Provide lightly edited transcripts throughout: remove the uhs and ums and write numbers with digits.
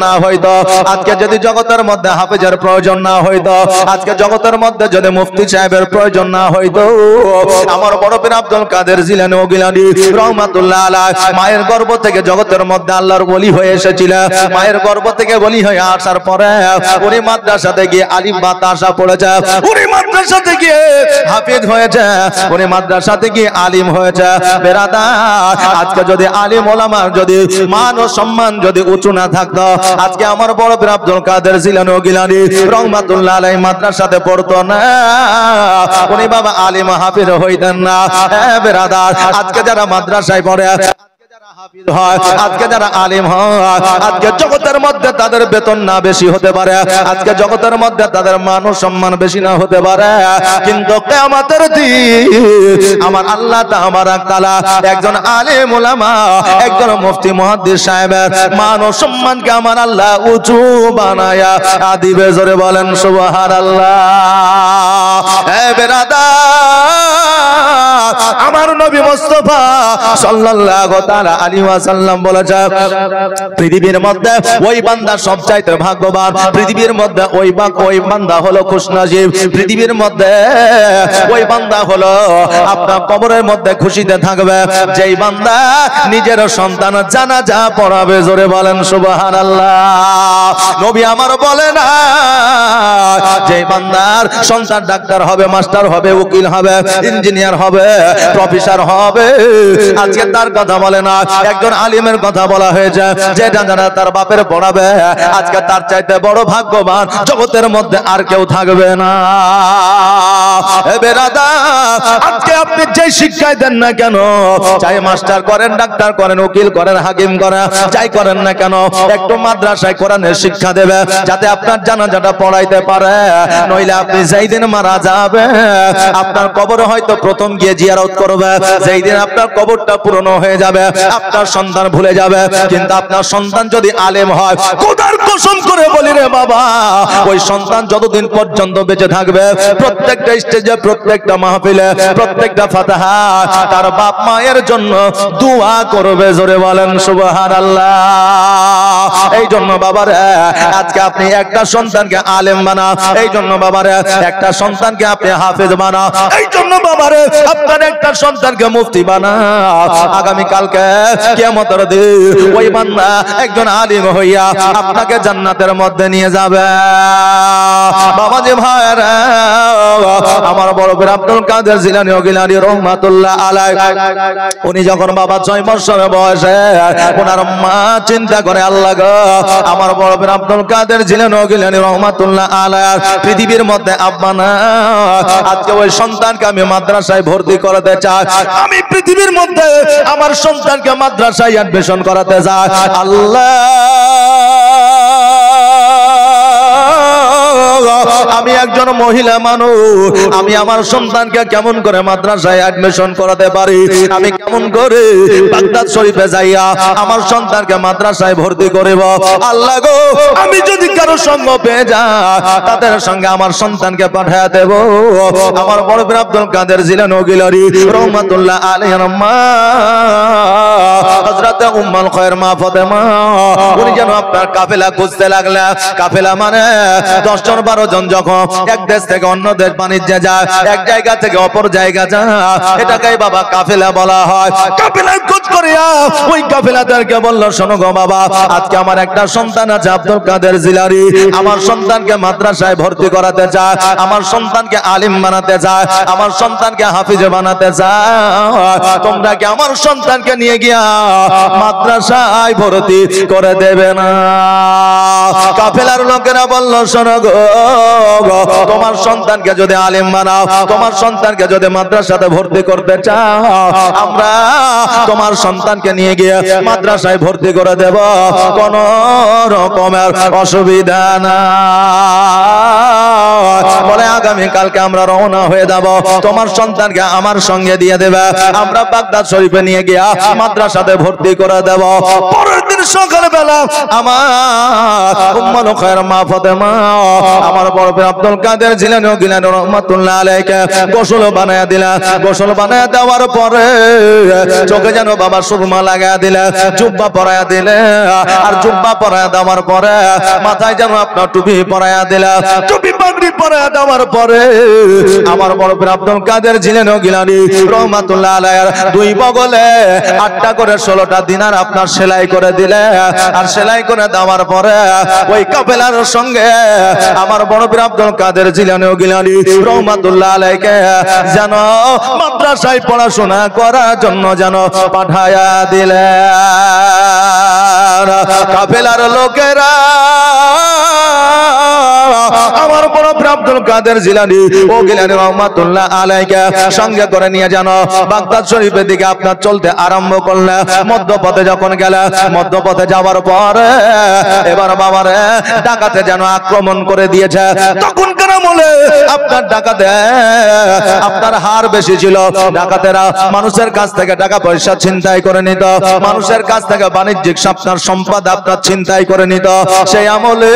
না হইতো, আজকে যদি জগতের মধ্যে হাফেজের প্রয়োজন না হইতো, আজকে জগতের মধ্যে যদি মুফতি সাহেবের প্রয়োজন না হইতো, আমার বড় পীর আব্দুল কাদের জিলানী ও গিলানী রহমাতুল্লাহ আলাইহি মায়ের গর্ভ থেকে জগতের মধ্যে আল্লাহর ওলি হয়ে এসেছিল। মায়ের গর্ভ থেকে ওলি হয়ে আসার পরে উনি মাদ্রাসাতে গিয়ে আলিম বাতাসা পড়েছে, উনি মাদ্রাসাতে গিয়ে হাফেজ হয়েছে, উনি মাদ্রাসাতে গিয়ে আলিম হয়েছে। বেরাদার, আজকে যদি আলিম ওলামার যদি মান ও সম্মান যদি উঁচু না থাকতো, আজকে আমার বড় পীর আব্দুল কাদের জিলানী ও গিলানী রহমাতুল্লাহ আলাইহি মাদ্রাসাতে পড়তো না, উনি বাবা আলিম হাফেজ হইতেন না। বেরাদার, আজকে যারা মাদ্রাসায় পড়ে, আজকে যারা আলিম হয়, আজকে জগতের মধ্যে তাদের বেতন না বেশি হতে পারে, আজকে জগতের মধ্যে তাদের মান ও সম্মান বেশি না হতে পারে, কিন্তু কিয়ামতের দিন আমার আল্লাহ তাবারাক তাআলা একজন আলিম উলামা, একজন মুফতি মুহাদ্দিস সাহেবের মান ও সম্মানকে আমার আল্লাহ উঁচু বানায়া দিবে। জোরে বলেন সুবহানাল্লাহ। হে বেরাদার, আমার নবী মুস্তাফা সাল্লাল্লাহু তাআলা আলাইহি ওয়াসাল্লাম বলেছেন, পৃথিবীর মধ্যে ওই বান্দা সবচাইতে ভাগ্যবান, পৃথিবীর মধ্যে ওই বান্দা হলো খুশনসিব, পৃথিবীর মধ্যে ওই বান্দা হলো আপনার কবরের মধ্যে খুশিতে থাকবে যেই বান্দা নিজের সন্তান জানাজা পড়াবে। জোরে বলেন সুবহানাল্লাহ। নবী আমার বলে না যেই বান্দার সন্তান ডাক্তার হবে, মাস্টার হবে, উকিল হবে, ইঞ্জিনিয়ার হবে, প্রফেসর হবে, আজকে তার কথা বলে না, একজন আলিমের কথা বলা হয়েছে যেটা জানা তার বাপের পড়াবে, আজকে তার চাইতে বড় ভাগ্যবান জগতের মধ্যে আর কেউ থাকবে না। আজকে আপনি যে শিক্ষায় দেন না কেন, চাই মাস্টার করেন, ডাক্তার করেন, উকিল করেন, হাকিম করেন, যাই করেন না কেন, একটু মাদ্রাসায় কোরআনের শিক্ষা দেবে যাতে আপনার জানাজাটা পড়াইতে পারে, নইলে আপনি যেই দিন মারা যাবে আপনার কবর হয়তো প্রথম গিয়ে জিয়ারত করবে, যেই দিন আপনার কবরটা পূরণ হয়ে যাবে আপনার সন্তান ভুলে যাবে, কিন্তু আপনার সন্তান যদি আলেম হয়, খোদার কসম করে বলি রে বাবা, ওই সন্তান যতদিন পর্যন্ত বেঁচে থাকবে প্রত্যেকটা স্টেজে, প্রত্যেকটা মাহফিলে, প্রত্যেকটা ফাতিহা তার বাপ মায়ের জন্য দোয়া করবে। জোরে বলেন সুবহানাল্লাহ। এই জন্য বাবারে আজকে আপনি একটা সন্তানকে আলেম বানাও, এই জন্য বাবারে একটা সন্তানকে আপনি হাফেজ বানাও, এই জন্য বাবারে আপনার একটা সন্তানকে মুফতি বানাও। আগামী কালকে কিয়ামতের দিন ওই বান্দা একজন আলিম হইয়া আপনাকে জান্নাতের মধ্যে নিয়ে যাবে। বাবাজি ভাইরা, আমার বড় পীর আব্দুল কাদের জিলানী ও গিলানী রহমাতুল্লাহ আলাইহি, উনি যখন বাবা 6 বছর বয়সে ওনার মা চিন্তা করে, আল্লাহ গো, আমার বড় পীর আব্দুল কাদের জিলানী ও গিলানী রহমাতুল্লাহ আলাইহি পৃথিবীর মধ্যে আব্বা না, আজকে ওই সন্তানকে আমি মাদ্রাসায় ভর্তি করাতে চাই, আমি পৃথিবীর মধ্যে আমার সন্তানকে মাদ্রাসায় অ্যাডমিশন করাতে চাই। আল্লাহ, আমি একজন মহিলা মানুষ, আমি আমার সন্তানকে কেমন করে মাদ্রাসায় অ্যাডমিশন করাতে পারি, আমি কেমন করে বাগদাদ শরীফে যাইয়া আমার সন্তানকে মাদ্রাসায় ভর্তি করিব। আল্লাহ গো, আমি যদি কারো সঙ্গ পেয়ে যাই তাদের সঙ্গে আমার সন্তানকে পাঠিয়ে দেব। আমার বড় পীর আব্দুল কাদের জিলানী ও গিলানী রহমাতুল্লাহ আলাইহির মা হযরত উম্মুল খায়র মা ফাতেমা, উনি যেন আপনার কাফেলা খুঁজতে লাগলেন। কাফেলা মানে 10 জন 12 জন যখন এক দেশ থেকে অন্য দেশ বাণিজ্যে যায়, এক জায়গা থেকে অপর জায়গা যায়, এটাকেই বাবা কাফেলা বলা হয়। কাফেলা খোঁজ করিয়া ওই কাফেলাদেরকে বলল, শোনো গো বাবা, আজকে আমার একটা সন্তান আছে আব্দুল কাদের জিলানী, আমার সন্তানকে মাদ্রাসায় ভর্তি করাতে চায়, আমার সন্তানকে আলিম বানাতে চায়, আমার সন্তানকে হাফিজ বানাতে চায়, তোমরা কি আমার সন্তানকে নিয়ে গিয়া মাদ্রাসায় ভর্তি করে দেবে না? কাফেলার লোকেরা বলল, শোনো গো, তোমার সন্তানকে যদি আলিম বানাও, তোমার সন্তানকে যদি মাদ্রাসাতে ভর্তি করতে চাও, আমরা তোমার সন্তানকে নিয়ে গিয়ে মাদ্রাসায় ভর্তি করে দেব, কোন রকমের অসুবিধা নাই। বলে আগামী কালকে আমরা রওনা হয়ে যাব, তোমার সন্তানকে আমার সঙ্গে দিয়ে দেবে, আমরা বাগদাদ শরীফে নিয়ে গিয়া মাদ্রাসাতে ভর্তি করে দেব। পরের দিন সকালবেলা আমার উম্মুল খায়র মা ফাতেমা আমার বড় পীর আব্দুল কাদের জিলানী গিলানী রহমাতুল্লাহ আলাইহি গোসল বানায়া দিলা। গোসল বানায়া দেওয়ার পরে চোখে যেন বাবা সুরমা লাগায়া দিলে, জুব্বা পরায়া দিলে, আর জুব্বা পরায়া দেওয়ার পরে মাথায় যেন আপনার টুপি পরায়া দিলে। টুপি পাগড়ি পরায়া দেওয়ার পরে আমার বড় পীর আব্দুল কাদের জিলানী গিলানী রহমাতুল্লাহ আলাইহি দুই বগলে 8টা করে 16টা দিনার আপনার সেলাই করে দিলে। আর সেলাই করে দেওয়ার পরে ওই কাফেলার সঙ্গে আমার বড় পীর আব্দুল কাদের জিলানী গিলানী রহমাতুল্লাহ আলাইহি যেন মাদ্রাসায় পড়াশোনা করার জন্য যেন পাঠায়া দিলেন। কাফেলার লোকেরা আমার বড় পীর আব্দুল কাদের জিলানী ও গিলানী রহমাতুল্লাহ আলাইহি সঙ্গে করে নিয়ে যেন বাগদাদ শরীফের দিকে আপনার চলতে আরম্ভ করলে। মধ্যপথে যখন গেল, মধ্যপথে যাওয়ার পরে এবার বাবারে ডাকাতে যেন আক্রমণ করে দিয়েছে। তখন কেন বলে আপনার ডাকাতে আপনার হার বেশি ছিল। ডাকাতেরা মানুষের কাছ থেকে টাকা পয়সা ছিনতাই করে নিত, মানুষের কাছ থেকে বাণিজ্যিক আপনার সম্পদ আপনার ছিনতাই করে নিত। সেই আমলে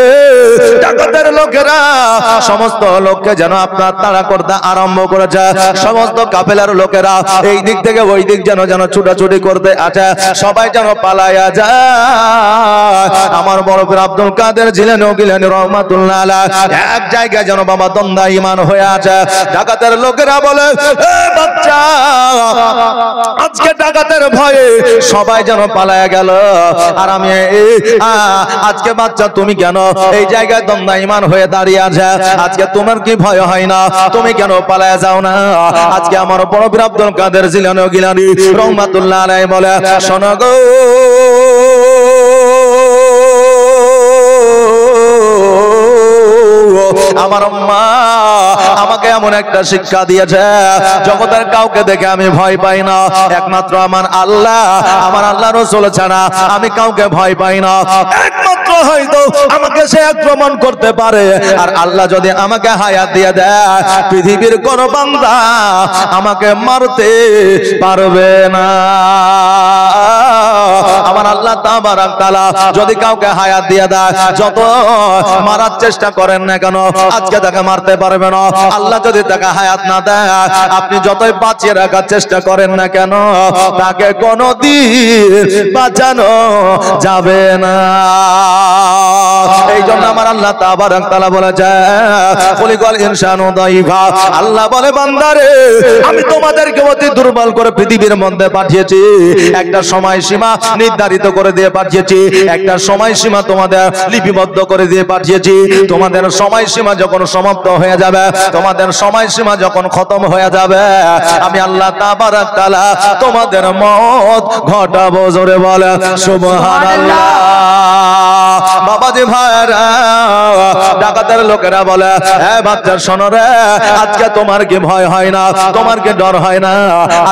ডাকাতের লোকেরা সমস্ত লোককে যেন আপনার তাড়া করতে আরম্ভ করেছে। সমস্ত কাফেলার লোকেরা এই দিক থেকে ওই দিক যেন যেন ছুটাছুটি করতে আছে, সবাই যেন পালায়া যায়। আমার বড় পীর আব্দুল কাদের জিলানী গিলানী রহমাতুল্লাহ আলাইহি এক জায়গায় যেন বাবা দণ্ডায়মান হয়ে আছে। ডাকাতের লোকেরা বলে, এ বাচ্চা, আজকে ডাকাতের ভয়ে সবাই যেন পালায়া গেল, আর আমি আজকে বাচ্চা তুমি কেন এই জায়গায় দণ্ডায়মান হয়ে দাঁড়িয়ে আছে? আজকে তোমার কি ভয় হয় না? তুমি কেন পালায়া যাও না? আজকে আমার বড় পীর আব্দুল কাদের জিলানী গিলানী রহমাতুল্লাহ আলাইহি বলে, শোনো গো, আমার মা আমাকে এমন একটা শিক্ষা দিয়েছে, জগতের কাউকে দেখে আমি ভয় পাই না, একমাত্র আমার আল্লাহ রাসূল ছাড়া আমি কাউকে ভয় পাই না। একমাত্র হয়তো আমাকে সে আক্রমণ করতে পারে, আর আল্লাহ যদি আমাকে হায়াত দিয়ে দেয়, পৃথিবীর কোন বান্দা আমাকে মারতে পারবে না। আমার আল্লাহ তাবারাক তাআলা যদি কাউকে হায়াত দিয়ে দেয়, যত মারার চেষ্টা করেন না কেন আজকে তাকে মারতে পারবে না। আল্লাহ যদি তাকে হায়াত না দেয়, আপনি যতই বাঁচিয়ে রাখার চেষ্টা করেন না কেন তাকে কোনদিন বাঁচানো যাবে না। এই জন্য আমার আল্লাহ তাবারাক তাআলা বলেছে, খুলিকাল ইনসানু দাইফা, আল্লাহ বলে বান্দারে আমি তোমাদেরকে অতি দুর্বল করে পৃথিবীর মধ্যে পাঠিয়েছি, একটা সময়সীমা নির্ধারিত করে দিয়ে পাঠিয়েছি, একটা সময়সীমা তোমাদের লিপিবদ্ধ করে দিয়ে পাঠিয়েছি। তোমাদের সময়সীমা যখন সমাপ্ত হয়ে যাবে, তোমাদের সময়সীমা যখন খতম হয়ে যাবে, আমি আল্লাহ তাবারাক তাআলা তোমাদের মওত ঘটাবো। জোরে বলে সুবহানাল্লাহ। বাবাজি ভাইরা, ডাকাতের লোকেরা বলে, এ বাচ্চা শোনো রে, আজকে তোমার কি ভয় হয় না? তোমার কি ডর হয় না?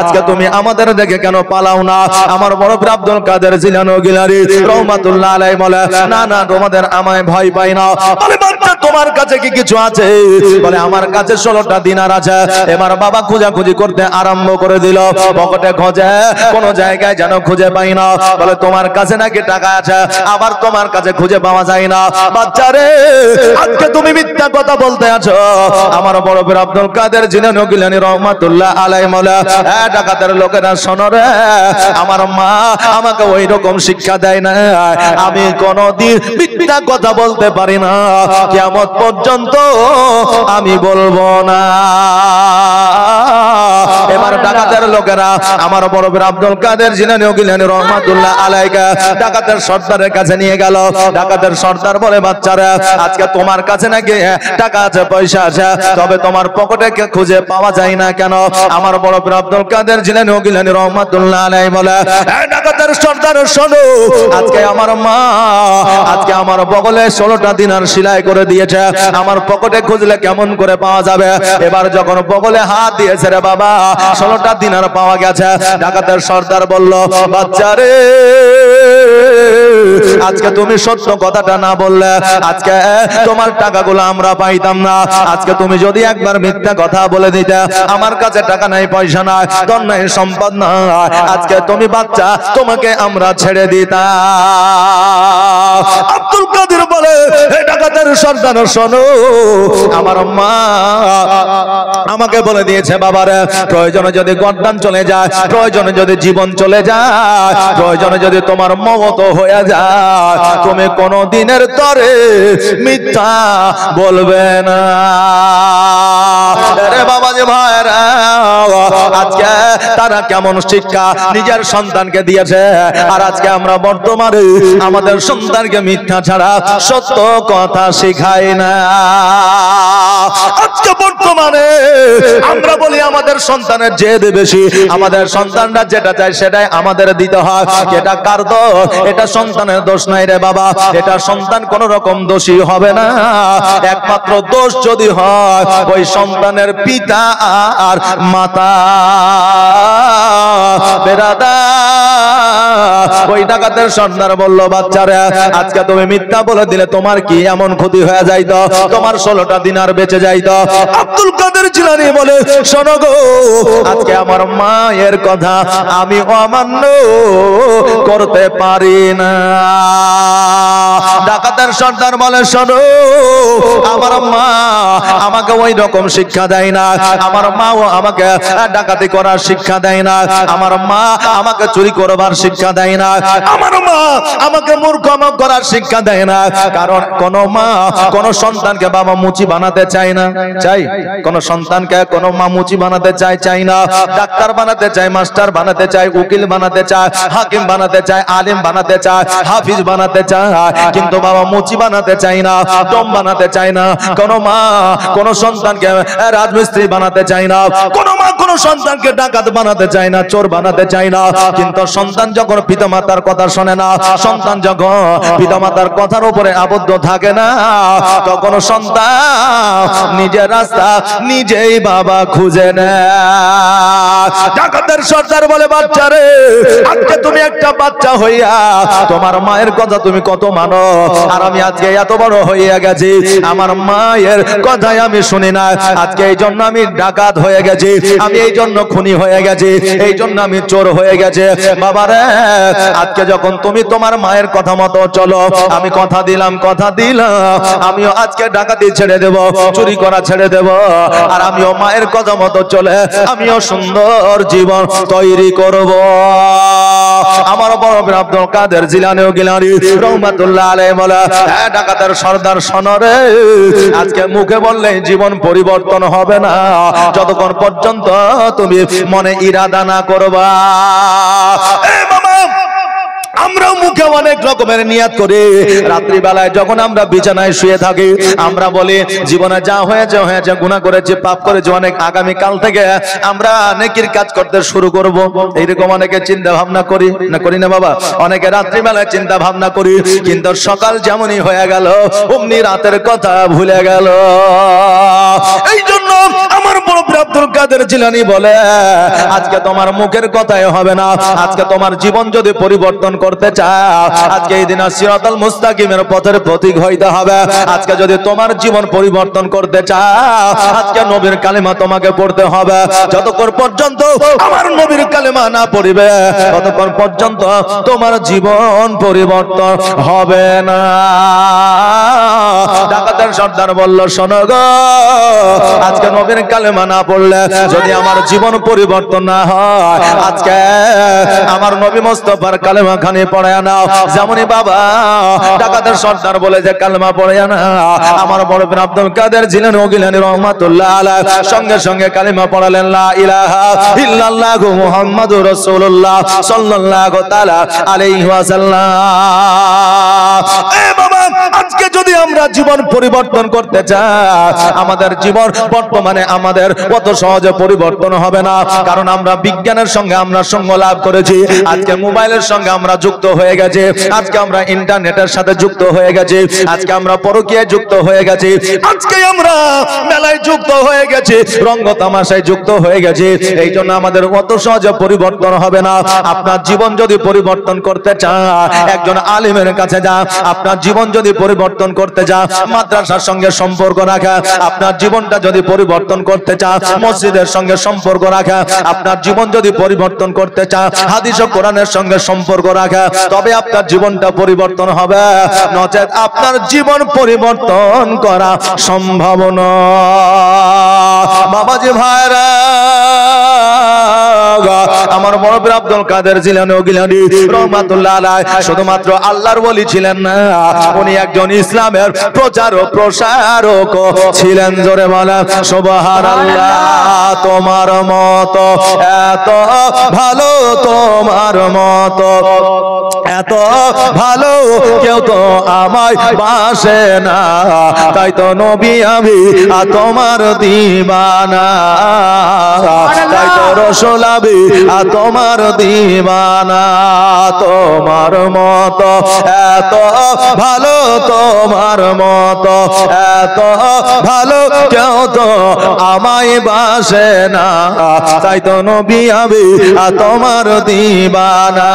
আজকে তুমি আমাদের দেখে কেন পালাও না? আমার বড় পীর আব্দুল কাদের জিলানী গিলানী রহমাতুল্লাহ আলাইহি বলে, না না, তোমাদের আমায় ভয় পাই না। বলে বাচ্চা তোমার কাছে কি কিছু আছে? বলে আমার কাছে 16টা দিনার আছে। এবার বাবা খোঁজাখুঁজি করতে আরম্ভ করে দিল, পকেটে খোঁজে, কোন জায়গায় যেন খুঁজে পাই না। বলে তোমার কাছে নাকি টাকা আছে, আবার তোমার কাছে খুঁজে পাওয়া যায় না। বাচ্চারে আজকে তুমি মিথ্যা কথা বলতে আছো। আমার বড় পীর আব্দুল কাদের জিলানী গিলানী রহমাতুল্লাহ আলাইহি বলে, এ ডাকাতের লোকেরা শোনো রে, আমার মা আমাকে ওই রকম শিক্ষা দেয় না, আমি কোনদিন মিথ্যা কথা বলতে পারি না, কিয়ামত পর্যন্ত আমি বলবো না। এবার ডাকাতের লোকেরা আমার বড় পীর আব্দুল কাদের জিলানী গিলানী রহমাতুল্লাহ আলাইহি ডাকাতের সর্দারের কাছে নিয়ে গেল। ডাকাতের সর্দার বলে, বাচ্চারা আজকে তোমার কাছে নাকি টাকা আছে, পয়সা আছে, তবে তোমার পকেটে খুঁজে পাওয়া যায় না কেন? আমার বড় পীর আব্দুল কাদের জিলানী গিলানী রহমাতুল্লাহ আলাইহি বলে, ডাকাতের সর্দার শোনো, আজকে আমার মা আজকে আমার বগলে 16টা দিনার সেলাই করে দিয়েছে, আমার পকেটে খুঁজলে কেমন করে পাওয়া যাবে? এবার যখন বগলে হাত দিয়েছে রে বাবা, 16টা দিনার পাওয়া গেছে। ডাকাতের সর্দার বলল, বাচ্চারে আজকে তুমি সত্য কথাটা না বললে আজকে তোমার টাকাগুলো আমরা পাইতাম না। আজকে তুমি যদি একবার মিথ্যা কথা বলে দিতে, আমার কাছে টাকা নাই, পয়সা নাই, ধন নাই, সম্পদ নাই, আজকে তুমি বাচ্চা, তোমাকে আমরা ছেড়ে দিতাম। আব্দুল কাদের বলে, হে ডাকাতের সর্দার শোনো, আমার মা আমাকে বলে দিয়েছে বাবারে, প্রয়োজনে যদি গর্দান চলে যায়, প্রয়োজনে যদি জীবন চলে যায়, প্রয়োজনে যদি তোমার মমত হয়ে যায়, তুমি কোনো দিনের তরে মিথ্যা বলবে না। আরে বাবা যে ভাইরা, আজকে তারা কেমন শিক্ষা নিজের সন্তানকে দিয়েছে, আর আজকে আমরা বর্তমানে আমাদের সন্তানকে মিথ্যা ছাড়া সত্য কথা শিখাই না। আজকে বর্তমানে আমরা বলি আমাদের সন্তানের জেদ বেশি, আমাদের সন্তানরা যেটা চায় সেটাই আমাদের দিতে হয়। এটা কার দোষ? এটা সন্তানের দোষ নাই রে বাবা, এটা সন্তান কোন রকম দোষী হবে না। একমাত্র দোষ যদি হয় ওই সন্তানের পিতা আর মাতা। বেরাদা ওই ডাকাতের সর্দার বলল, বাচ্চারা আজকে তুমি মিথ্যা বলে দিলে তোমার কি এমন ক্ষতি হয়ে যাইতো, তোমার 16টা দিনার বেঁচে যাইতো। আব্দুল কাদের জিলানী বলে, শোনো গো, আজকে আমার মায়ের কথা আমি অমান্য করতে পারি না। ডাকাতের সর্দার বলে, শোনো, আমার মা আমাকে ওই রকম শিক্ষা দেয় না, আমার মাও আমাকে ডাকাতি করার শিক্ষা দেয় না, আমার মা আমাকে চুরি করবার শিক্ষা দেয় না, আমার মা আমাকে মূর্খম করার শিক্ষা দেয় না। কারণ কোন মা কোন সন্তানকে বাবা মুচি বানাতে চায় না, চাই কোন সন্তানকে কোন মা মুচি বানাতে চায় না, ডাক্তার বানাতে চায়, মাস্টার বানাতে চায়, উকিল বানাতে চায়, হাকিম বানাতে চায়, আলিম বানাতে চায়, হাফিজ বানাতে চায়, কিন্তু বাবা মুচি বানাতে চায় না, টম বানাতে চায় না। কোন মা কোন সন্তানকে রাজমিস্ত্রি বানাতে চায় না, কোন মা কোন সন্তানকে ডাকাত বানাতে চায় না, চোর বানাতে চায় না। কিন্তু সন্তান যখন পিতামাতার কথা শোনে না, সন্তান যখন পিতামাতার কথার উপরে আবদ্ধ থাকে না, তখন সন্তান নিজের রাস্তা নিজেই বাবা খুঁজে নেয়। ডাকাতের সর্দার বলে, বাচ্চারে আজকে তুমি একটা বাচ্চা হইয়া তোমার মায়ের কথা তুমি কত মানো, আর আমি আজকে এত বড় হইয়া গেছি, আমার মায়ের কথাই আমি শুনি না। আজকে এই জন্য আমি ডাকাত হয়ে গেছি, আমি এই জন্য খুনি হয়ে গেছি, এই জন্য আমি চোর হয়ে গেছি। বাবারে আজকে যখন তুমি তোমার মায়ের কথা মতো চলো, আমি কথা দিলাম আমিও আজকে ডাকাতি ছেড়ে দেব, চুরি করা ছেড়ে দেব, আর আমিও মায়ের কথা মতো চলে আমিও সুন্দর জীবন তৈরি করব। আমার বড় আব্দুল কাদের জিলানী রহমাতুল্লাহ আলাইহি বলে, হ্যাঁ ডাকাতের সর্দার শোনরে, আজকে মুখে বললে জীবন পরিবর্তন হবে না যতক্ষণ পর্যন্ত তুমি মনে ইরাদা না করবা। আমরাও মুখে অনেক রকমের নিয়াত করি, রাত্রি বেলায় যখন আমরা বিছানায় শুয়ে থাকি আমরা বলি জীবনে যা হয়েছে হয়েছে, গুনাহ করেছি, পাপ করেছি অনেক, আগামী কাল থেকে আমরা নেকির কাজ করতে শুরু করব। এইরকম অনেকে চিন্তা ভাবনা করি না বাবা? অনেকে রাত্রি বেলায় চিন্তা ভাবনা করি, কিন্তু সকাল যেমনই হয়ে গেল অমনি রাতের কথা ভুলে গেল। এই জন্য আমার বড় আব্দুল কাদের জিলানী বলে, আজকে তোমার মুখের কথাই হবে না, আজকে তোমার জীবন যদি পরিবর্তন করতে চাও, আজকে এই দিন সিরাতাল মুস্তাকিমের পথের প্রতীক হইতে হবে। আজকে যদি তোমার জীবন পরিবর্তন করতে চাও, আজকে নবীর কালেমা তোমাকে পড়তে হবে। যতক্ষণ পর্যন্ত আমার নবীর কালেমা না পড়িবে ততক্ষণ পর্যন্ত তোমার জীবন পরিবর্তন হবে না। ডাকাতের সর্দার বলল, শোনো গো, আজকে নবীর কালেমা না পড়লে যদি আমার জীবন পরিবর্তন না হয়, আজকে আমার নবী মুস্তাফার কালেমা খানি পড়ে নাও। যেমনই বাবা ডাকাতের সর্দার বলে যে কালেমা পড়ে না, আমার বড় আব্দুল কাদের জিলানী রহমাতুল্লাহ আলাইহি সঙ্গে সঙ্গে কালেমা পড়ালেন, লা ইলাহা ইল্লাল্লাহু মুহাম্মাদুর রাসূলুল্লাহ সাল্লাল্লাহু তাআলা আলাইহি ওয়াসাল্লাম। এ বাবা, আজকে যদি আমরা আমরা জীবন পরিবর্তন করতে চাই, আমাদের জীবন বর্তমানে আমাদের কত সহজে পরিবর্তন হবে না, কারণ আমরা বিজ্ঞানের সঙ্গে আমরা সঙ্গ লাভ করেছি। আজকে মোবাইলের সঙ্গে আমরা যুক্ত হয়ে গেছি, আজকে আমরা ইন্টারনেটের সাথে যুক্ত হয়ে গেছি, আজকে আমরা পরকীয়ায় যুক্ত হয়ে গেছি, আজকে আমরা মেলায় যুক্ত হয়ে গেছি, রঙ্গ তামাশায় যুক্ত হয়ে গেছি। এই জন্য আমাদের কত সহজে পরিবর্তন হবে না। আপনার জীবন যদি পরিবর্তন করতে চান, একজন আলিমের কাছে যান। আপনার জীবন যদি পরিবর্তন করতে চান, মাদ্রাসার সঙ্গে সম্পর্ক রাখা। আপনার জীবনটা যদি পরিবর্তন করতে চান, মসজিদের সঙ্গে সম্পর্ক রাখা। আপনার জীবন যদি পরিবর্তন করতে চান, হাদিস ও কোরআনের সঙ্গে সম্পর্ক রাখা, তবে আপনার জীবনটা পরিবর্তন হবে, নচেত আপনার জীবন পরিবর্তন করা সম্ভব নয়। বাবাজি ভাইরা, আমার মুরব্বি আব্দুল কাদের জিলানী গিলানী রহমাতুল্লাহ আলাইহি শুধুমাত্র আল্লাহর ওলি ছিলেন না, উনি একজন ইসলামের প্রচার ও প্রসারক ছিলেন। জোরে বলেন সুবহানাল্লাহ। তোমার মতো এত ভালো, তোমার মতো এত ভালো কেউ তো আমায় বাসে না, তাই তো নবী আমি তোমার দিওয়ানা, তাই তো রাসূল আমি তোমার দিওয়ানা। তোমার মতো এত ভালো, তোমার মতো এত ভালো কেউ তো আমায় বাসে না, তাই তো নবী আমি তোমার দিওয়ানা,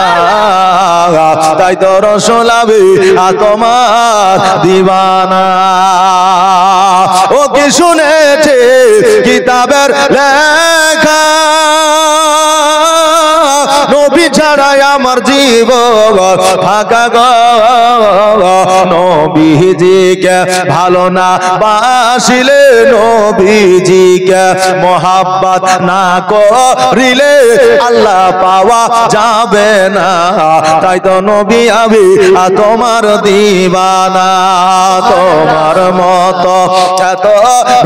তাই তো রাসূল আমি তোমার দিওয়ানা। ও কি শুনেছে কিতাবের লেখা, নবী ছাড়াই আমার জীবন ফাঁকা গো, নবীজিকে ভালো না বাসিলে, নবীজিকে মোহাব্বত না করিলে আল্লাহ পাওয়া যাবে না, তাই তো নবী আমি তোমার দিওয়ানা। তোমার মতো এত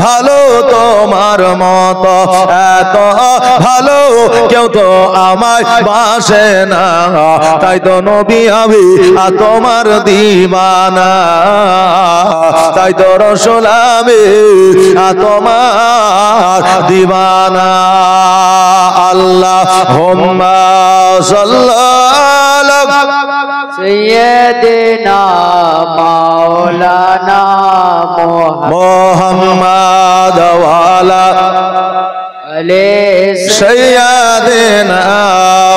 ভালো, তোমার মতো এত ভালো কেউ তো আমায় বাসে না, তাই তো নবী আমি তোমার দিওয়ানা, তাই তো রাসূল আমি তোমার দিওয়ানা। আল্লাহুম্মা সাল্লাল্লাহু সাইয়্যিদিনা মাওলানা মুহাম্মাদ ওয়া আলা আলি সাইয়্যিদিনা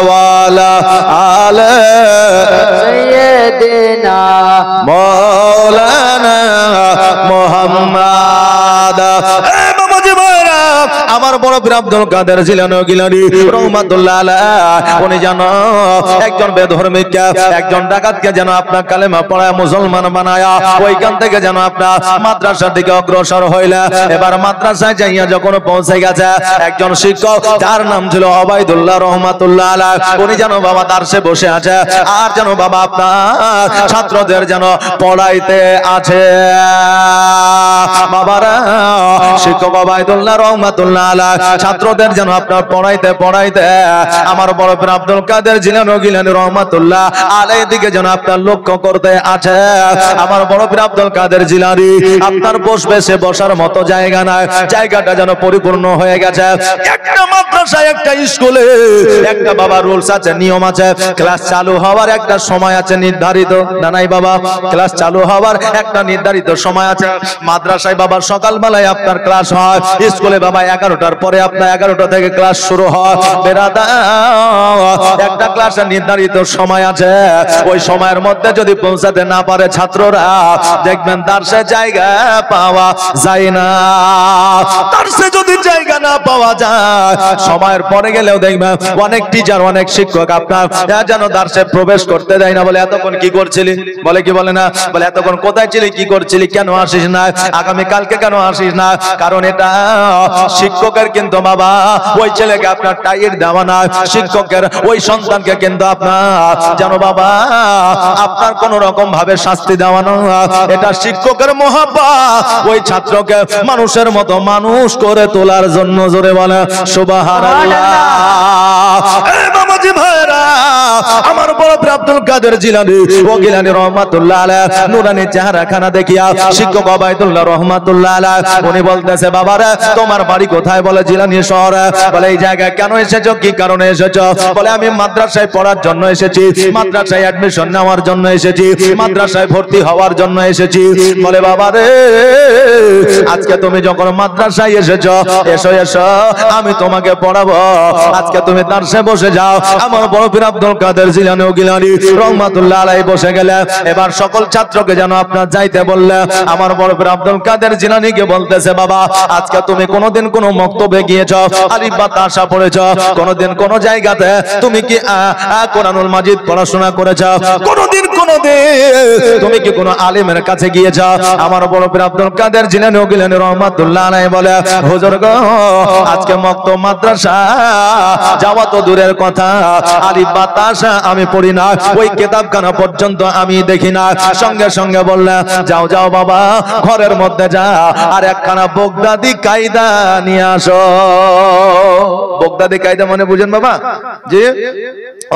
ওয়া আলা আলি সাইয়্যিদিনা মাওলানা মুহাম্মাদ। আমার বড় পীর আব্দুল কাদের জিলানী গিলানী রহমাতুল্লাহ আলাইহি, উনি জানো একজন বেধর্মীকে, একজন ডাকাতকে যেন আপনার কালেমা পড়ায় মুসলমান বানায়া ওইখান থেকে যেন আপনার মাদ্রাসার দিকে অগ্রসর হইলে। এবার মাদ্রাসায় যাইয়া যখন পৌঁছে গেছে, একজন শিক্ষক যার নাম ছিল ওবাইদুল্লাহ রহমাতুল্লাহ আলাইহি, উনি যেন বাবা দার্সে বসে আছে, আর যেন বাবা আপনার ছাত্রদের যেন পড়াইতে আছে। বাবারা, শিক্ষক ওবাইদুল্লাহ রহমাতুল্লাহ আলাইহি ছাত্রদের যেন আপনার পড়াইতে পড়াইতে আমার বড় পীর আব্দুল কাদের জিলানী গিলানী রহমাতুল্লাহ আলাইহির দিকে যেন আপনার লক্ষ্য করতে আছে। আমার বড় পীর আব্দুল কাদের জিলানী আপনার বসবে, সে বসার মতো জায়গা নাই, জায়গাটা যেন পরিপূর্ণ হয়ে গেছে। একটা মাদ্রাসায়, একটা স্কুলে একটা বাবা রুলস আছে, নিয়ম আছে, ক্লাস চালু হওয়ার একটা সময় আছে নির্ধারিত, না নাই বাবা? ক্লাস চালু হওয়ার একটা নির্ধারিত সময় আছে। মাদ্রাসায় বাবা সকালবেলায় আপনার ক্লাস হয়, স্কুলে বাবা 11টার পরে আপনার 11টা থেকে ক্লাস শুরু হয়। বেরাদা একটা ক্লাসের নির্ধারিত সময় আছে, ওই সময়ের মধ্যে যদি পৌঁছাতে না পারে ছাত্ররা, দেখবেন তার সে জায়গা পাওয়া যায় না। তার সে যদি জায়গা না পাওয়া যায়, সময়ের পরে গেলেও দেখবেন অনেক টিচার, অনেক শিক্ষক আপনার যেন দার্সে প্রবেশ করতে দেয় না। বলে এতক্ষণ কি করছিলি, বলে কি বলে না, বলে এতক্ষণ কোথায় ছিলি, কি করছিলি, কেন আসিস না, আগামী কালকে কেন আসিস না? কারণ এটা শিক্ষকের কিন্তু বাবা ওই ছেলেকে আপনার টাইট দেওয়া না, শিক্ষকের ওই সন্তানকে কিন্তু আপনার যেন বাবা আপনার কোন রকম ভাবে শাস্তি দেওয়া না, এটা শিক্ষকের মহাব্বত ওই ছাত্রকে মানুষের মতো মানুষ করে তোলার জন্য। জোরে বলে সুবহানাল্লাহ। এই বাবাজি ভাইরা, আমার বড় পীর আব্দুল কাদের জিলানী ও গিলানী রহমাতুল্লাহ আলাইহি নুরানি চেহারাখানা দেখিয়া শিক্ষক ওবাইদুল্লাহ রহমাতুল্লাহ আলাইহি উনি বলতেছে, বাবারা তোমার বাড়ি কোথায়? বলে জিলানী শহরে। বলে এই জায়গায় কেন এসেছো, কি কারণে এসেছো? বলে আমি মাদ্রাসায় পড়ার জন্য এসেছি, মাদ্রাসায় অ্যাডমিশন নেওয়ার জন্য এসেছি, মাদ্রাসায় ভর্তি হওয়ার জন্য এসেছি। বলে বাবারে আজকে তুমি যখন মাদ্রাসায় এসেছো, এসো এসো আমি তোমাকে পড়াবো, আজকে তুমি দার্সে বসে যাও। আমার বড় পীর আব্দুল কাদের জিলানী ও গিলানী রহমাতুল্লাহ আলাইহি বসে গেলে এবার সকল ছাত্রকে যেন আপনার যাইতে বললে আমার বড় পীর আব্দুল কাদের জিলানীকে বলতেছে, বাবা আজকে তুমি কোনোদিন কোনো মক্তবে গিয়েছো, আলিফ বা তাসা পড়েছো? কোনোদিন কোন জায়গাতে তুমি কি কোরআনুল মাজিদ পড়াশোনা করেছো? কোনোদিন তুমি কি কোনো আলেমের কাছে গিয়েছো? আমার বড় পীর আব্দুল কাদের জিলানী ও গিলানী রহমাতুল্লাহ আলাইহি বলে, হুজুর গো আজকে মক্তব মাদ্রাসা যাওয়া তো দূরের কথা, আলিফ বা তাসা আমি পড়ি না, ওই কিতাবখানা পর্যন্ত আমি দেখি না। সঙ্গে সঙ্গে বললে, যাও যাও বাবা ঘরের মধ্যে যা আর একখানা বগদাদি কায়দা নিয়ে আসো। বগদাদি কায়দা মানে বুঝেন বাবা? যে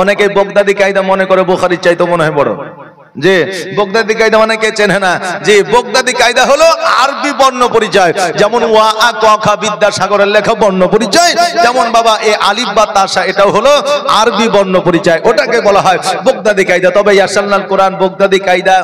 অনেকে বগদাদি কায়দা মনে করে বুখারীর চাইতে মনে হয় বড়। যে বগদাদি কায়দা অনেকে চেনে না। যে বগদাদি কায়দা হলো আরবি বর্ণ পরিচয়, যেমন ওয়া আ ক খ বিদ্যাসাগরের লেখা বর্ণ পরিচয়, যেমন বাবা এই আলিফ বা তাসা এটাও হলো আরবি বর্ণ পরিচয়, ওটাকে বলা হয় বগদাদি কায়দা। তবে ইয়াসাল্লাল কোরআন বগদাদি কায়দা,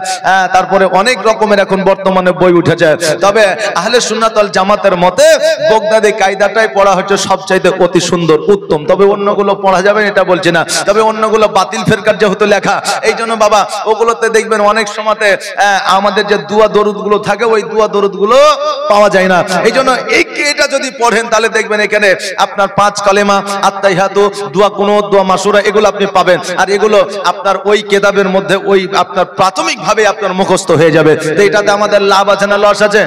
তারপরে অনেক রকমের এখন বর্তমানে বই উঠেছে। তবে আহলে সুন্নাত ওয়াল জামাতের মতে বগদাদি কায়দাটাই পড়া হচ্ছে সবচাইতে অতি সুন্দর উত্তম। তবে অন্যগুলো পড়া যাবে এটা বলছি না, তবে অন্যগুলো বাতিল ফেরকার যেহেতু লেখা, এই জন্য বাবা ওগুলো দেখবেন অনেক সময়তে আমাদের যে দুয়া দরুদ গুলো থাকে ওই দুয়া দরুদ গুলো পাওয়া যায় না। এই জন্য এটা যদি পড়েন তাহলে দেখবেন এখানে আপনার 5 কালেমা, আত্তাহিয়াতু, দোয়া কুনুত, দোয়া মাসুরা এগুলো আপনি পাবেন। আর এগুলো আপনার ওই কিতাবের মধ্যে ওই আপনার প্রাথমিকভাবে আপনার মুখস্থ হয়ে যাবে। তো এটাতে আমাদের লাভ আছে না লস আছে?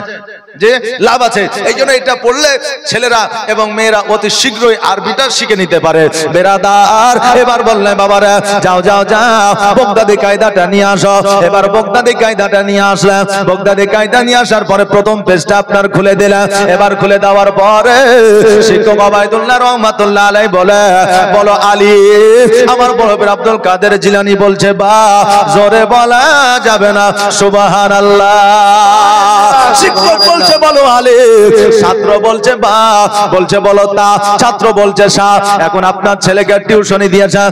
যে লাভ আছে। এই জন্য এটা পড়লে ছেলেরা এবং মেয়েরা অতি শীঘ্রই আরবিটা শিখে নিতে পারে। বেরাদার এবার বললেন, বাবারা যাও যাও যাও বগদাদি কায়দাটা নিয়ে আসো। এবার বগদাদি কায়দাটা নিয়ে আসলাম। বগদাদি কায়দা নিয়ে আসার পরে প্রথম পেজটা আপনার খুলে দিলাম। এবার খুলে দেওয়ার পরে শিক্ষক ওবাইদুল্লাহ রহমাতুল্লাহ আলাইহি বলে, বলো আলিফ। আমার বড় পীর আব্দুল কাদের জিলানী বলছে, বা জোরে বলা যাবে না সুবহানাল্লাহ। শিক্ষক বলছে বলো আলিফ, ছাত্র বলছে বা, বলছে বলো তা, ছাত্র বলছে সা। এখন আপনার ছেলেকে টিউশনি দিয়েছে,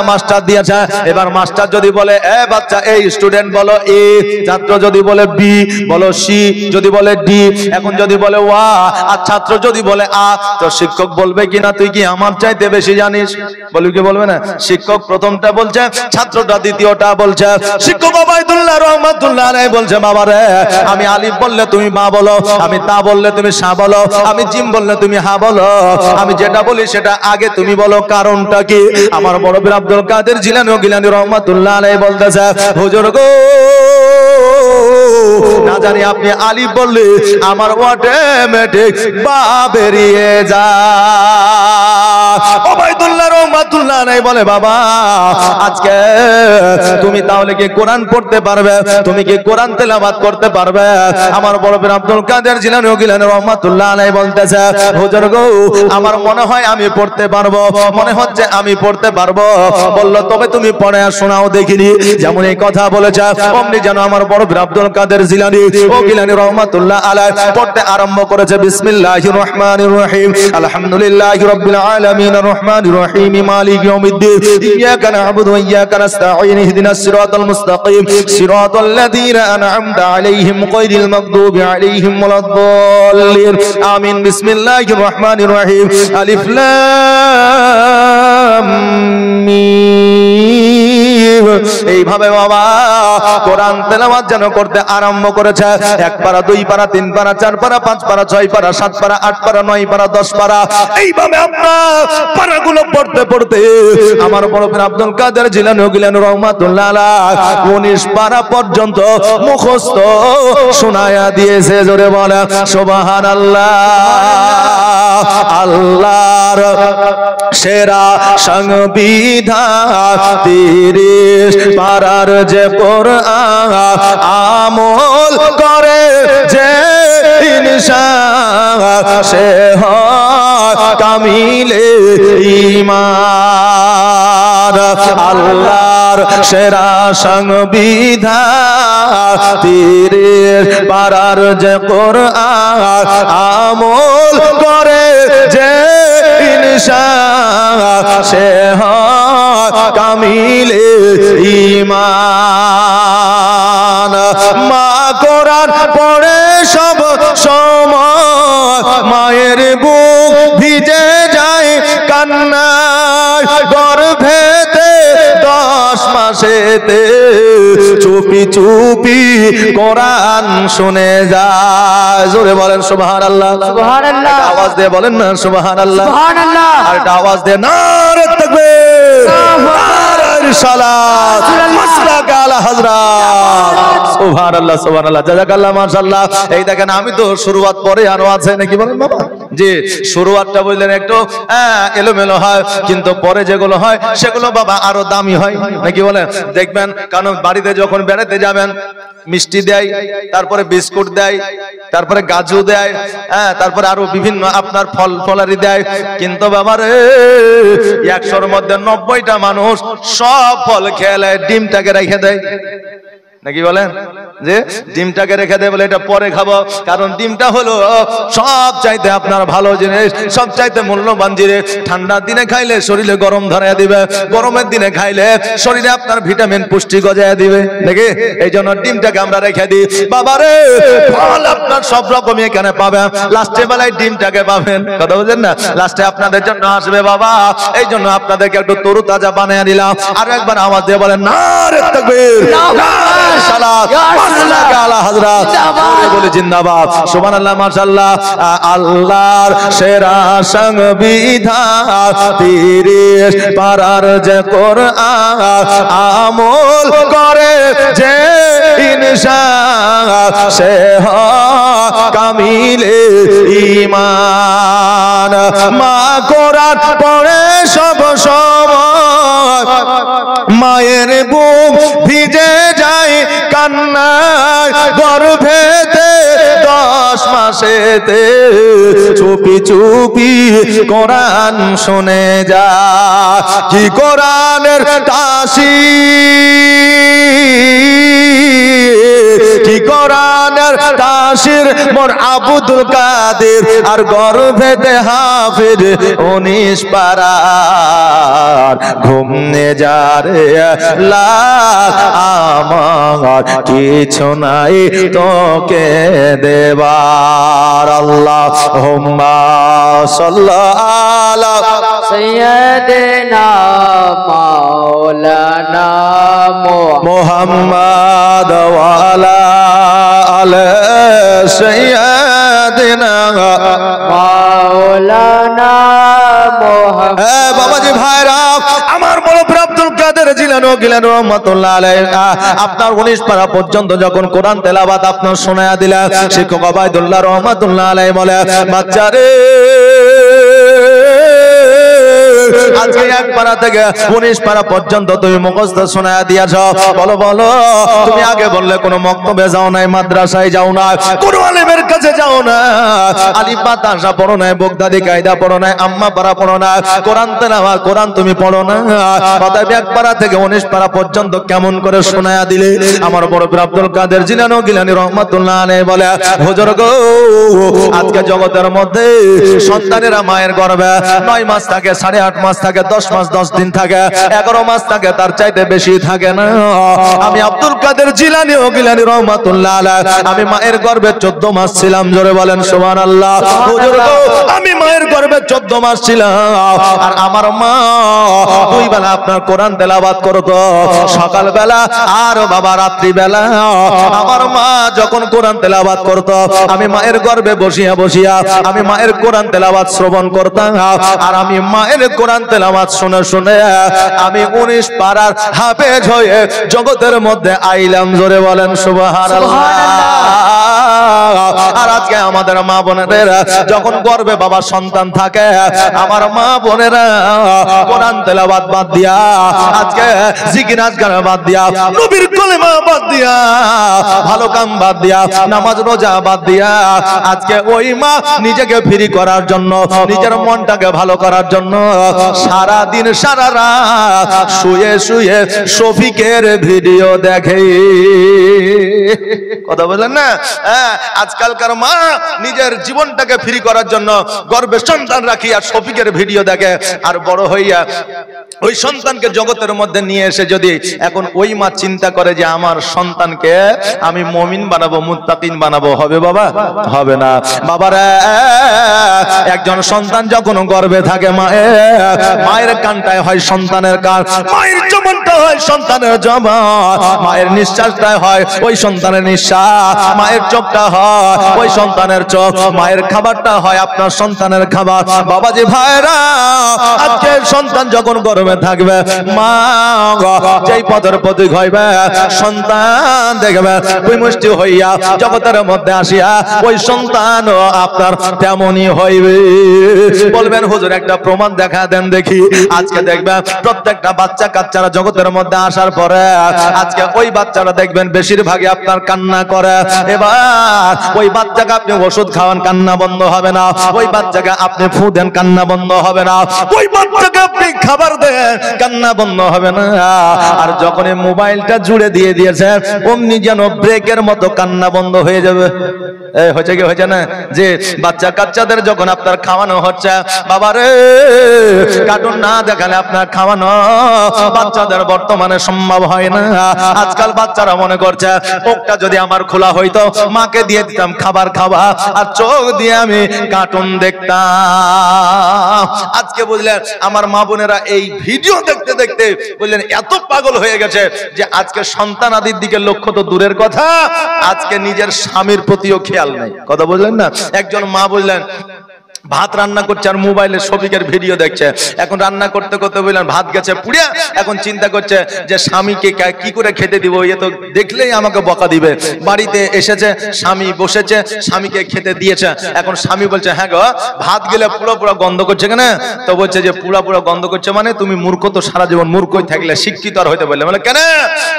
মাস্টার দিয়েছে। এবার মাস্টার যদি বলে এ বাচ্চা এই স্টুডেন্ট বলো এ, ছাত্র যদি বলে বি বলো সি, যদি বলে ডি, এখন যদি বলে ওয়া আর ছাত্র যদি বলে আ, তো শিক্ষক বলবে কিনা তুই কি আমার চাইতে বেশি জানিস? বলবি কি বলবে না? শিক্ষক প্রথমটা বলছে, ছাত্রটা দ্বিতীয়টা বলছে। শিক্ষক ওবাইদুল্লাহ রহমাতুল্লাহ আলাইহি বলছে, বাবা রে আমি আলিফ বললে তুমি মা বলো, আমি তা বললে তুমি সা বলো, আমি জিম বললে তুমি হা বলো, আমি যেটা বলি সেটা আগে তুমি বলো, কারণটা কি? আমার বড় পীর আব্দুল কাদের জিলানী ও গিলানী রহমাতুল্লাহ আলাইহি বলতেছে, হুজুর গো না জানি আপনি আলিফ বললে আমার অটোমেটিক বা বেরিয়ে যায়। ওবাইদুল্লাহ রহমাতুল্লাহ আলাইহি বলে, বাবা আজকে তুমি তাহলে কি কোরআন পড়তে পারবে? তুমি কি কোরআন তেলাওয়াত করতে পারবে? আমার বড় পীর আব্দুল কাদের জিলানী ও গিলানী রহমাতুল্লাহ আলাইহি বলতেছে, হুজুর গো আমার মনে হয় আমি পড়তে পারবো, মনে হচ্ছে আমি পড়তে পারবো। বলল তবে তুমি পড়ে শোনাও দেখিনি। যেমন এই কথা বলেছে অমনি যেন আমার বড় পীর আব্দুল কাদের জিলানী ও গিলানী রহমাতুল্লাহ আলাইহি পড়তে আরম্ভ করেছে। বিসমিল্লাহির রহমানির রহিম, আলহামদুলিল্লাহি রাব্বিল আলামিন, আর রহমানির রহিম, মালিকি ইয়াউমিদ্দিন, ইয়াকা না'বুদু ওয়া ইয়াকা নাস্তাঈন, ইহদিনাস সিরাতাল মুস্তাকিম, সিরাতাল লাযীনা আন'আমতা আলাইহিম গায়রিল মাগদুবি আলাইহিম ওয়ালাদ-দাল্লিন। আমিন। বিসমিল্লাহির রহমানির রহিম, আলিফ লাম মিম, এইভাবে বাবা কোরআন তেলাওয়াত যেন করতে আরম্ভ করেছে। 1 পারা 2 পারা 3 পারা 4 পারা 5 পারা 6 পারা 7 পারা 8 পারা 9 পারা 10 পারা, এইভাবে আপনার পারাগুলো পড়তে পড়তে আমার বড় পীর আব্দুল কাদের জিলানী রহমাতুল্লাহ আলাইহি 19 পারা পর্যন্ত মুখস্থ শোনায়া দিয়েছে। জোরে বলে সুবহানাল্লাহ। আল্লাহর সেরা সংবিধান 30 পারার যে কোরআন আমল করে যে ইনসান সে হয় কামিলে ঈমান। আল্লাহর সেরা সংবিধান 30 পারার যে কোরআন আমল করে যে ইনসান সে হয় কামিলে ঈমান। মা কোরআন পড়ে সব সময় মায়ের বুক ভিজে যায় কান্নায়, গর্ভেতে 10 মাসেতে চুপি চুপি কোরআন শুনে যায়। জোরে বলেন সুবহানাল্লাহ। সুবহানাল্লাহ। আওয়াজ দিয়ে বলেন না সুবহানাল্লাহ। সুবহানাল্লাহ। আর একটা আওয়াজ দিয়ে নারে তাকবীর, নারে রিসালাত, মাসলাক আলা হযরত। সুবহানাল্লাহ সুবহানাল্লাহ, জাযাকাল্লাহ, মাশাআল্লাহ। এই দেখেন আমি তো শুরুয়াত পরে আরো আছে নাকি বলেন বাবা? জি, শুরুয়াতটা বললেন একটু এলোমেলো হয়, কিন্তু পরে যেগুলো হয় সেগুলো বাবা আরো দামি হয় নাকি বলেন? দেখবেন কারণ বাড়িতে যখন বেড়াতে যাবেন মিষ্টি দেয়, তারপরে বিস্কুট দেয়, তারপরে গাজু দেয়, তারপরে আরো বিভিন্ন আপনার ফল ফলারি দেয়, কিন্তু বাবারে 100-র মধ্যে 90টা মানুষ সব ফল খেলে ডিমটাকে রেখে দেয় নাকি বলেন? যে ডিমটাকে রেখে দেয় বলে এটা পরে খাবো, কারণ ডিমটা হলো সব চাইতে আপনার ভালো জিনিস, সব চাইতে মূল্যবান জিনিস। ঠান্ডার দিনে খাইলে শরীরে গরম ধরাইয়া দিবে, গরমের দিনে খাইলে শরীরে আপনার ভিটামিন পুষ্টি গজাইয়া দিবে নাকি? এই জন্য ডিমটাকে আমরা রেখে দিই। বাবারে ফল আপনার সব রকমই এখানে পাবেন, লাস্টে বেলায় ডিমটাকে পাবেন, কথা বুঝলেন না? লাস্টে আপনাদের জন্য আসবে বাবা, এই জন্য আপনাদেরকে একটু তরু তাজা বানিয়ে দিলাম। আর একবার আওয়াজ দিয়ে বলেন নারে তাকবীর, নারে সালাত, মাসলাক আলা হযরত। বলে জিন্দাবাদ, সুবহানাল্লাহ, মাশাআল্লাহ। আল্লাহর সেরা সংবিধান 30 পারার যে কোরআন আমল করে যে ইনসান সে হয় কামিলে ঈমান। মা কোরআন পড়ে সব সময় মায়ের বুক ভিজে যায় কান্নায়, গর্ভেতে 10 মাসেতে চুপি চুপি কোরআন শুনে যায়। কি কোরআনের তাসির, কি কোরআনের তাসির মোর আব্দুল কাদের, আর গর্ভেতে হাফিজ 19 পারার ঘুমনে যারে লাল আমার কিছু নাই তোকে দেবার। আল্লাহুম্মা সাল্লি আলা সাইয়্যিদিনা মাওলানা মুহাম্মদ ওয়া আলা আলি সাইয়্যিদিনা মাওলানা মুহাম্মদ। বাবাজি ভাইরা আমার বড় পীর আব্দুল কাদের জিলানী রহমাতুল্লাহ আলাইহি আপনার 19 পারা পর্যন্ত যখন কোরআন তেলাওয়াত আপনার শোনায়া দিলেন, শিক্ষক ওবায়দুল্লাহ রহমাতুল্লাহ আলাইহি বলে বাচ্চারে আজকে 1 পারা থেকে 19 পারা পর্যন্ত তুমি মুখস্থ শোনায়া দিয়াছ। বলো বলো, তুমি আগে বললে কোনো মক্তবে যাও নাই, মাদ্রাসায় যাও না, কোন আলেমের কাছে যাও না, আলিফ বা তাসা পড়ো না, বগদাদি কায়দা পড়ো না, আম্মা পারা পড়ো না, কোরআন তেলাওয়াত কোরআন তুমি পড়ো না। অতএব 1 পারা থেকে 19 পারা পর্যন্ত কেমন করে শোনায়া দিলে? আমার বড় পীর আব্দুল কাদের জিলানী রহমাতুল্লাহ আলাইহি বলে হুজুর গো, আজকে জগতের মধ্যে সন্তানেরা মায়ের গর্ভে 9 মাস থাকে, 8.5 মাস থাকে, থাকে, 10 মাস 10 দিন থাকে, 11 মাস থাকে, তার চাইতে বেশি থাকে না। আমি আব্দুল কাদের জিলানী ও গিলানী রহমাতুল্লাহ আলাইহি আমি মায়ের গর্ভে 14 মাস ছিলাম। জোরে বলেন সুবহানাল্লাহ। হুজুর গো, আমি মায়ের গর্ভে 14 মাস ছিলাম, আর আমার মা দুই বেলা আপনার কোরআন তেলাওয়াত করতো, সকাল বেলা আর বাবা রাত্রি বেলা। আমার মা যখন কোরআন তেলাওয়াত করতো, আমি মায়ের গর্ভে বসিয়া বসিয়া আমি মায়ের কোরআন তেলাওয়াত শ্রবণ করতাম, আর আমি মায়ের কোরআন তেলাওয়াত শুনে শুনে আমি 19 পারার হাফেজ হয়ে জগতের মধ্যে আইলাম। জোরে বলেন সুবহানাল্লাহ। আর আজকে আমাদের মা বোনেরা যখন গর্ভে বাবা সন্তান থাকে, আমার মা বোনেরা কোরআন তেলাওয়াত বাদ দিয়া, আজকে জিকির আজকার বাদ দিয়া, নবীর কলেমা বাদ দিয়া, ভালো কাম বাদ দিয়া, নামাজ রোজা বাদ দিয়া, আজকে ওই মা নিজেকে ফ্রি করার জন্য, নিজের মনটাকে ভালো করার জন্য সারা দিন সারা রাত শুয়ে শুয়ে শফিকের ভিডিও দেখে। কথা বলেন না? আজকালকার মা নিজের জীবনটাকে ফ্রি করার জন্য গর্ভে সন্তান রাখি আর শফিকের ভিডিও দেখে, আর বড় হইয়া ওই সন্তানকে জগতের মধ্যে নিয়ে এসে যদি এখন ওই মা চিন্তা করে যে আমার সন্তানকে আমি মুমিন বানাবো, মুত্তাকিন বানাবো, হবে বাবা? হবে না। বাবারা, একজন সন্তান যখন গর্ভে থাকে, মায়ের কানটায় হয় সন্তানের কান, মায়ের জবানটা হয় সন্তানের জবান, মায়ের নিঃশ্বাসটা হয় ওই সন্তানের নিঃশ্বাস, মায়ের চোখটা হয় ওই সন্তানের চোখ, মায়ের খাবারটা হয় আপনার সন্তানের খাবার। বাবাজি ভাইরা, আজকে সন্তান যখন গর্ভে থাকবে, মা যেই পথের প্রতীক হইবে, সন্তান দেখবে ওই মুষ্টি হইয়া জগতের মধ্যে আসিয়া ওই সন্তান আপনার তেমনই হইবে। বলবেন হুজুর একটা প্রমাণ দেখা দেন দেখি। আজকে দেখবেন প্রত্যেকটা বাচ্চা কাচ্চারা জগতের মধ্যে আসার পরে আজকে ওই বাচ্চারা দেখবেন বেশিরভাগই আপনার কান্না করে। এবার ওই বাচ্চাকে আপনি ওষুধ খাওয়ান, কান্না বন্ধ হবে না। ওই বাচ্চাকে আপনি ফু দেন, কান্না বন্ধ হবে না। ওই বাচ্চাকে আপনি খাবার দেন, কান্না বন্ধ হবে না। আর যখন এই মোবাইলটা জুড়ে দিয়ে দিয়েছে, অমনি যেন ব্রেকের মতো কান্না বন্ধ হয়ে যাবে। হয়েছে কি হয়েছে না? যে বাচ্চা কাচ্চাদের যখন আপনার খাওয়ানো হচ্ছে, বাবারে কার্টুন না দেখালে আপনার খাওয়ানো বাচ্চাদের বর্তমানে সম্ভব হয় না। আজকাল বাচ্চারা মনে করছে চোখটা যদি আমার খোলা হইতো, মাকে দিয়ে দিতাম খাবার খাওয়া, আর চোখ দিয়ে আমি কার্টুন দেখতাম। আজকে বুঝলেন আমার মা বোনেরা এই ভিডিও দেখতে দেখতে বুঝলেন এত পাগল হয়ে গেছে যে আজকে সন্তান আদির দিকে লক্ষ্য তো দূরের কথা, আজকে নিজের স্বামীর প্রতিও খেয়াল নেই। কথা বুঝলেন না? একজন মা বুঝলেন ভাত রান্না করছে আর মোবাইলে শফিকের ভিডিও দেখছে। এখন রান্না করতে করতে বললেন ভাত গেছে পুড়িয়া, এখন চিন্তা করছে যে স্বামীকে কি করে খেতে দিব, এ তো দেখলেই আমাকে বকা দিবে। বাড়িতে এসেছে, স্বামী বসেছে, স্বামীকে খেতে দিয়েছে। এখন স্বামী বলছে হ্যাঁ গো, ভাত গেলে পুরো পুরো গন্ধ করছে কেন? তো বলছে যে পুরো পুরো গন্ধ করছে মানে তুমি মূর্খ, তো সারা জীবন মূর্খই থাকলে শিক্ষিত আর হইতে পারলে। বলে কেন?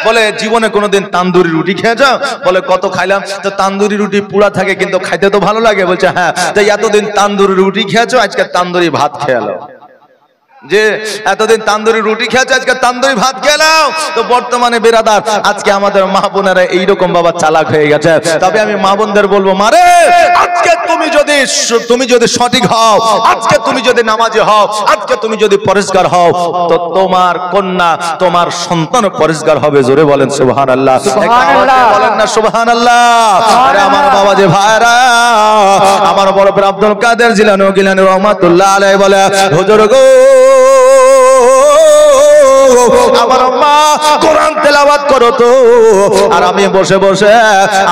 বলে জীবনে কোনোদিন তান্দুরি রুটি খেয়েছ? বলে কত খাইলাম। তো তান্দুরি রুটি পুরা থাকে কিন্তু খাইতে তো ভালো লাগে। বলছে হ্যাঁ। তো এতদিন তান্দুরি রুটি খেয়েছো, আজকে তান্দুরি ভাত খেয়ালো। যে এতদিন তান্দুরি রুটি খেয়েছে, আজকে তান্দুরি ভাত খেলাও। তো বর্তমানে বেরাদার আজকে আমাদের মা বোনেরা এইরকম বাবা চালাক হয়ে গেছে। তবে আমি মা বোনদের বলবো, মারে আজকে তুমি যদি সঠিক হও, আজকে তুমি যদি নামাজি হও, আজকে তুমি যদি পরিষ্কার হও, তো তোমার কন্যা তোমার সন্তান পরিষ্কার হবে। জোরে বলেন সুবহানাল্লাহ। বলেন না সুবহানাল্লাহ। আরে আমার বাবা যে ভাইরা, আমার বড় আব্দুল কাদের জিলানী গিলানী রহমাতুল্লাহ আলাইহি বলে, হুজুর গো আমার মা কোরআন তেলাওয়াত করো তো, আর আমি বসে বসে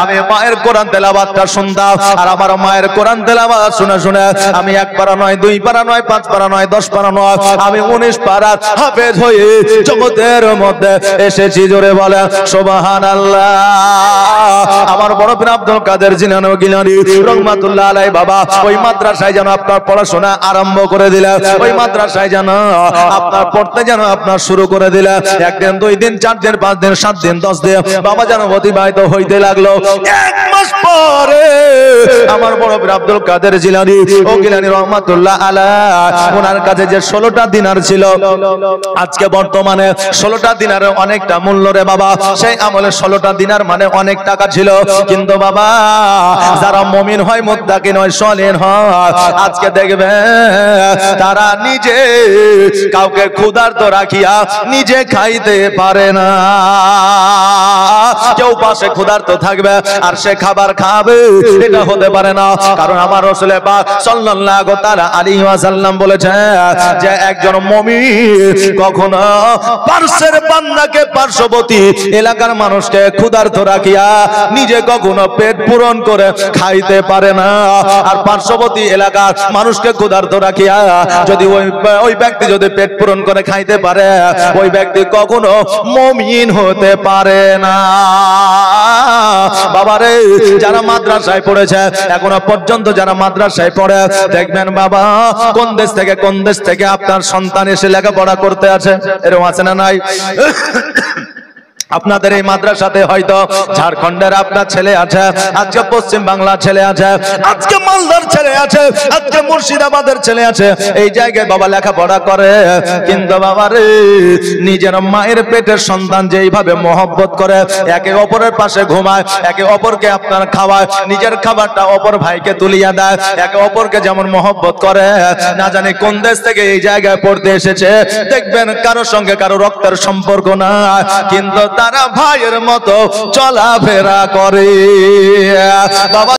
আমি মায়ের কোরআন তেলাওয়াতটা শুনতাম। আর আমার মায়ের কোরআন তেলাওয়াত শুনে শুনে আমি 1 পারা নয়, 2 পারা নয়, 5 পারা নয়, 10 পারা নয়, আমি 19 পারার হাফেজ হয়ে জগতের মধ্যে এসেছি। জোরে বলে সুবহানাল্লাহ। আমার বড় পীর আব্দুল কাদের জিলানী গিলানী রহমাতুল্লাহ আলাইহি বাবা ওই মাদ্রাসায় যেন আপনার পড়াশোনা আরম্ভ করে দিলেন, ওই মাদ্রাসায় যেন আপনার পড়তে যেন আপনার শুরু করে দিলেন। 1 দিন, 2 দিন, 4 দিন, 5 দিন, 7 দিন, 10 দিন বাবা যেন অতিবাহিত হইতে লাগলো। 1 মাস পরে আমার বড় পীর আব্দুল কাদের জিলানী ও গিলানী রহমাতুল্লাহ আলাইহি ওনার কাছে যে 16টা দিনার ছিল, আজকে বর্তমানে 16টা দিনারের অনেকটা মূল্য রে বাবা। সেই আমলে 16টা দিনার মানে অনেক টাকা ছিল, কিন্তু বাবা যারা মুমিন হয়, মুত্তাকিন হয়, সলিহ হয়, আজকে দেখবে তারা নিজে কাউকে ক্ষুধার্ত রাখিয়া নিজে খাইতে পারে না। কেউ পাশে ক্ষুধার্ত থাকবে আর সে খাবার খাবে, এটা হতে পারে না। কারণ আমার রাসূল পাক সাল্লাল্লাহু তাআলা আলাইহি ওয়াসাল্লাম বলেছেন যে একজন মুমিন কখনো পার্শ্বের বান্দাকে, পার্শ্ববর্তী এলাকার মানুষকে ক্ষুধার্ত রাখিয়া নিজে কখনো পেট পূরণ করে খাইতে পারে না। আর পার্শ্ববর্তী এলাকার মানুষকে ক্ষুধার্ত রাখিয়া যদি ওই ব্যক্তি যদি পেট পূরণ করে খাইতে পারে, ওই ব্যক্তি কখনো মুমিন হতে পারে না। বাবারে, যারা মাদ্রাসায় পড়েছে এখনো পর্যন্ত, যারা মাদ্রাসায় পড়ে, দেখবেন বাবা কোন দেশ থেকে আপনার সন্তান এসে লেখাপড়া করতে আছে, এরকম আছে না নাই? আপনাদের এই মাদ্রাসাতে হয়তো ঝাড়খণ্ডের আপনার ছেলে আছে, আজকে পশ্চিম বাংলার ছেলে আছে, আজকে মালদার ছেলে আছে, আজকে মুর্শিদাবাদের ছেলে আছে। এই জায়গায় বাবা লেখাপড়া করে, কিন্তু বাবা রে নিজের মায়ের পেটের সন্তান যেইভাবে মহব্বত করে, একে অপরের পাশে ঘুমায়, একে অপরকে আপনার খাওয়ায়, নিজের খাবারটা অপর ভাইকে তুলিয়া দেয়, একে অপরকে যেমন মহব্বত করে, না জানি কোন দেশ থেকে এই জায়গায় পড়তে এসেছে। দেখবেন কারোর সঙ্গে কারো রক্তের সম্পর্ক না, কিন্তু তারা ভাইয়ের মতো চলাফেরা করে। বাবা